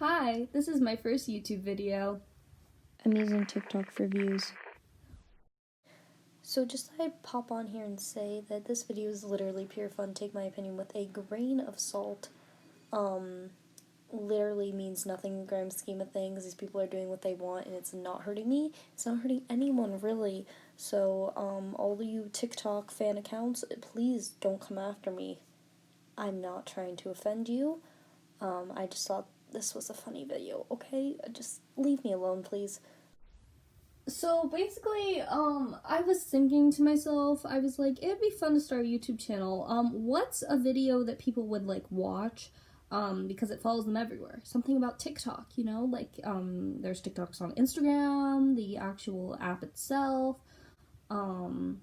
Hi, this is my first YouTube video. I'm using TikTok for views. So just thought I'd pop on here and say that this video is literally pure fun. Take my opinion with a grain of salt. Literally means nothing in the grand scheme of things. These people are doing what they want and it's not hurting me. It's not hurting anyone really. So all of you TikTok fan accounts, please don't come after me. I'm not trying to offend you. I just thought this was a funny video, okay? Just leave me alone, please. So basically, I was thinking to myself, I was like, it'd be fun to start a YouTube channel. What's a video that people would like watch? Because it follows them everywhere. Something about TikTok, you know, like, there's TikToks on Instagram, the actual app itself, and,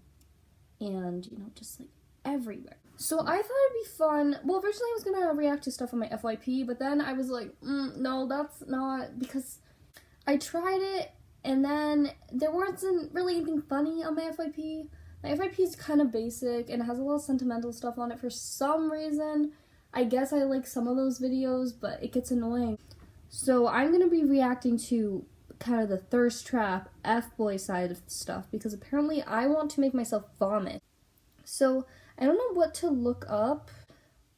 you know, just like everywhere. So I thought it'd be fun. Well, originally I was gonna react to stuff on my FYP, but then I was like, no, that's not, because I tried it, and then there wasn't really anything funny on my FYP. My FYP is kind of basic, and it has a lot of sentimental stuff on it for some reason. I guess I like some of those videos, but it gets annoying. So I'm gonna be reacting to kind of the thirst trap F-boy side of stuff, because apparently I want to make myself vomit. So I don't know what to look up.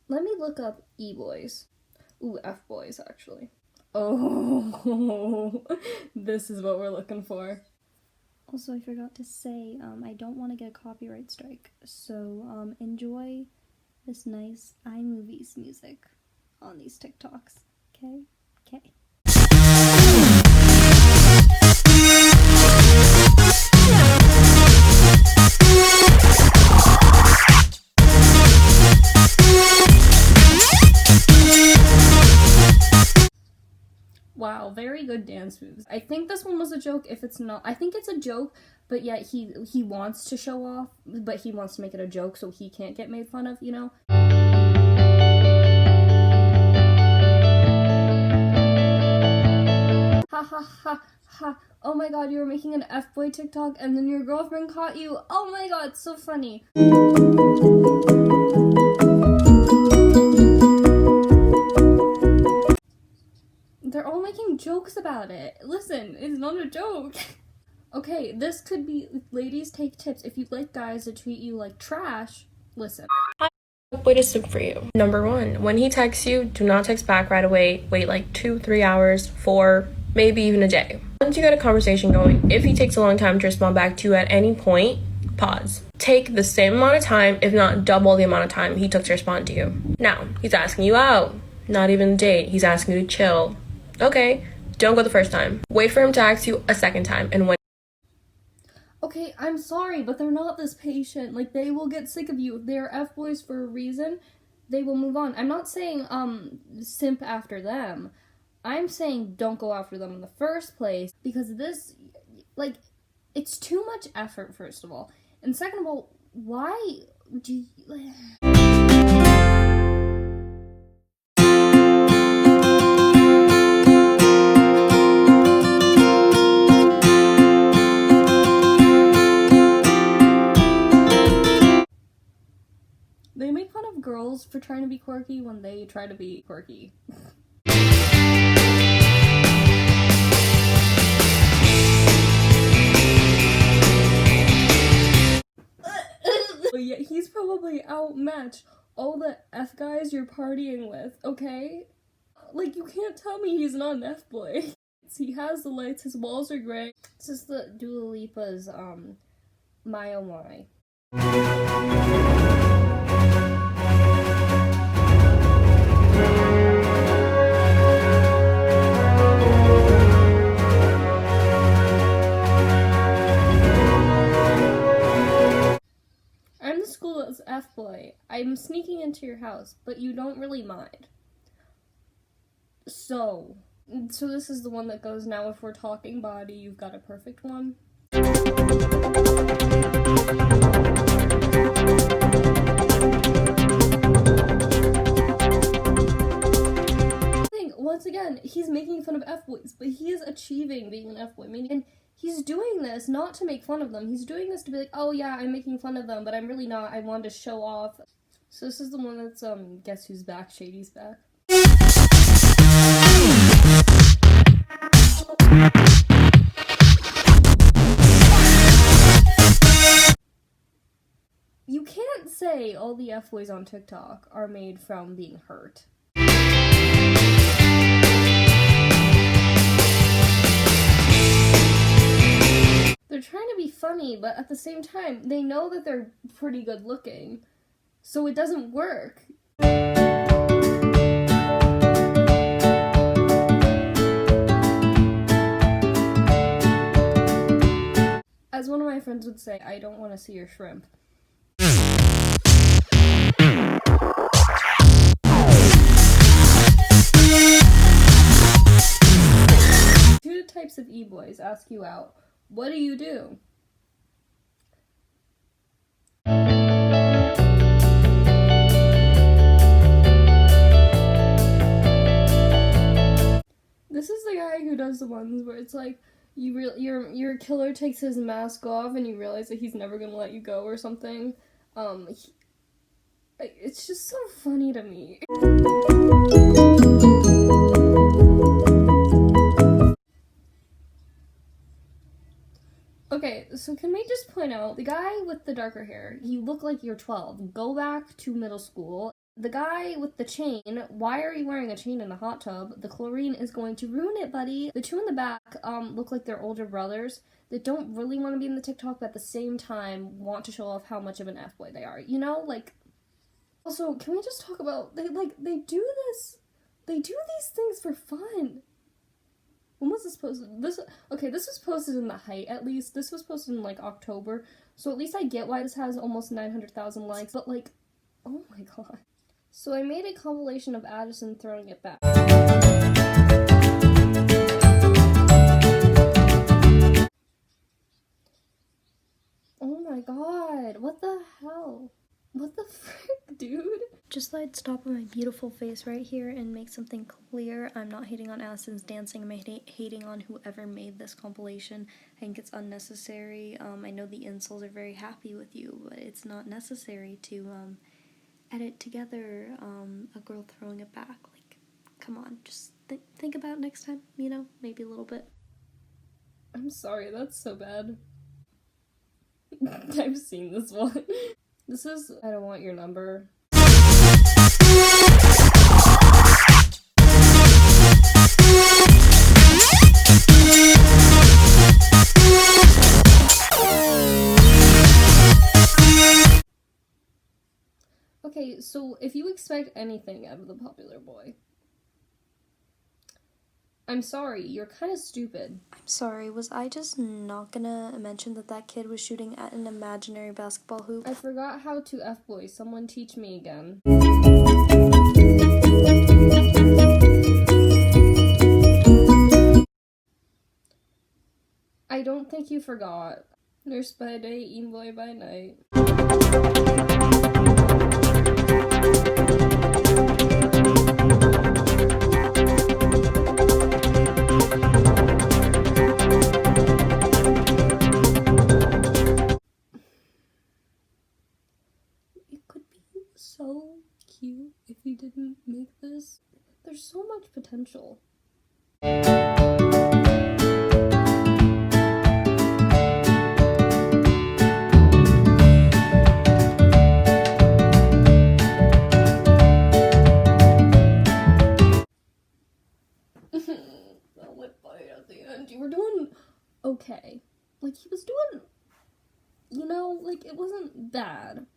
Let me look up e-boys. Ooh, F-boys, actually. Oh, this is what we're looking for. Also, I forgot to say, I don't want to get a copyright strike, so enjoy this nice iMovies music on these TikToks, okay? Okay. Wow, very good dance moves. I think this one was a joke. If it's not, I think it's a joke, but yet he wants to show off, but he wants to make it a joke so he can't get made fun of, you know? Ha ha ha ha. Oh my god, you were making an F-boy TikTok and then your girlfriend caught you. Oh my god, so funny. They're all making jokes about it. Listen, it's not a joke. Okay, this could be ladies take tips. If you'd like guys to treat you like trash, listen. Way to tip for you. Number 1, when he texts you, do not text back right away. Wait like 2-3 hours, 4, maybe even a day. Once you get a conversation going, if he takes a long time to respond back to you at any point, pause. Take the same amount of time, if not double the amount of time he took to respond to you. Now, he's asking you out. Not even a date. He's asking you to chill. Okay, don't go the first time. Wait for him to ask you a second time, and when Okay, I'm sorry, but they're not this patient. Like, they will get sick of you. If they're F-boys for a reason, they will move on. I'm not saying, simp after them. I'm saying don't go after them in the first place, because this, like, it's too much effort, first of all. And second of all, why do you... They make fun of girls for trying to be quirky when they try to be quirky. But yet he's probably outmatched all the F guys you're partying with, okay? Like, you can't tell me he's not an F-boy. He has the lights, his walls are gray. This is the Dua Lipa's, My Oh My. I'm the school as F-boy. I'm sneaking into your house, but you don't really mind. So this is the one that goes, now if we're talking body, you've got a perfect one. Once again, he's making fun of F-boys, but he is achieving being an F-boy. And he's doing this not to make fun of them. He's doing this to be like, oh yeah, I'm making fun of them, but I'm really not. I wanted to show off. So this is the one that's, Guess Who's Back? Shady's back. way all the F-boys on TikTok are made from being hurt. They're trying to be funny, but at the same time, they know that they're pretty good looking, so it doesn't work. As one of my friends would say, I don't want to see your shrimp. Two types of e-boys ask you out. What do you do? This is the guy who does the ones where it's like your killer takes his mask off and you realize that he's never gonna let you go or something. It's just so funny to me. Okay, so can we just point out, the guy with the darker hair, you look like you're 12. Go back to middle school. The guy with the chain, why are you wearing a chain in a hot tub? The chlorine is going to ruin it, buddy. The two in the back look like they're older brothers that don't really want to be in the TikTok, but at the same time want to show off how much of an F-boy they are. You know, like... Also, can we just talk about, they do these things for fun. When was this posted? This was posted in the height, at least. This was posted in, like, October. So at least I get why this has almost 900,000 likes. But, like, oh my god. So I made a compilation of Addison throwing it back. Oh my god. What the hell? What the frick, dude? Just thought I'd stop on my beautiful face right here and make something clear. I'm not hating on Addison's dancing. I'm hating on whoever made this compilation. I think it's unnecessary. I know the incels are very happy with you, but it's not necessary to edit together a girl throwing it back. Like, come on, just think about it next time, you know? Maybe a little bit. I'm sorry, that's so bad. I've seen this one. This is I Don't Want Your Number. Okay, so if you expect anything out of the popular boy, I'm sorry, you're kind of stupid. I'm sorry, was I just not gonna mention that kid was shooting at an imaginary basketball hoop? I forgot how to F-boy. Someone teach me again. I don't think you forgot. Nurse by day, e-boy by night. So cute if you didn't make this. There's so much potential. The lip bite at the end. You were doing okay. Like, he was doing, you know, like, it wasn't bad.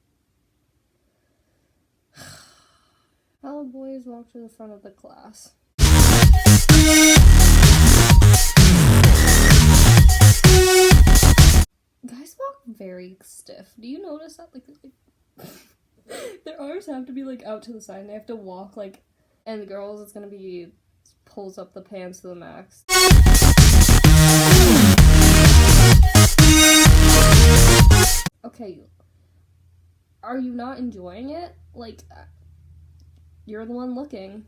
How boys walk to the front of the class. Guys walk very stiff. Do you notice that? Like their arms have to be, like, out to the side, and they have to walk, like, and the girls, it's gonna be, pulls up the pants to the max. Okay, are you not enjoying it? Like, you're the one looking.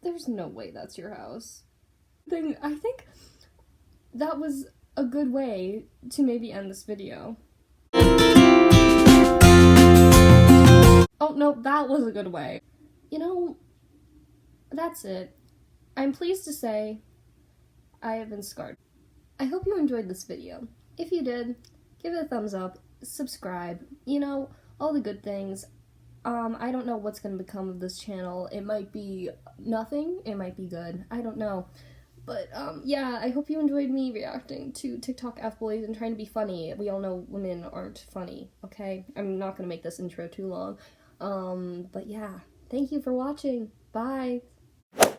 There's no way that's your house. I think that was a good way to maybe end this video. no, that was a good way. You know, that's it. I'm pleased to say I have been scarred. I hope you enjoyed this video. If you did, give it a thumbs up, subscribe, you know, all the good things. I don't know what's going to become of this channel. It might be nothing, it might be good, I don't know. But, yeah, I hope you enjoyed me reacting to TikTok fboys and trying to be funny. We all know women aren't funny, okay? I'm not gonna make this intro too long. But yeah, thank you for watching. Bye!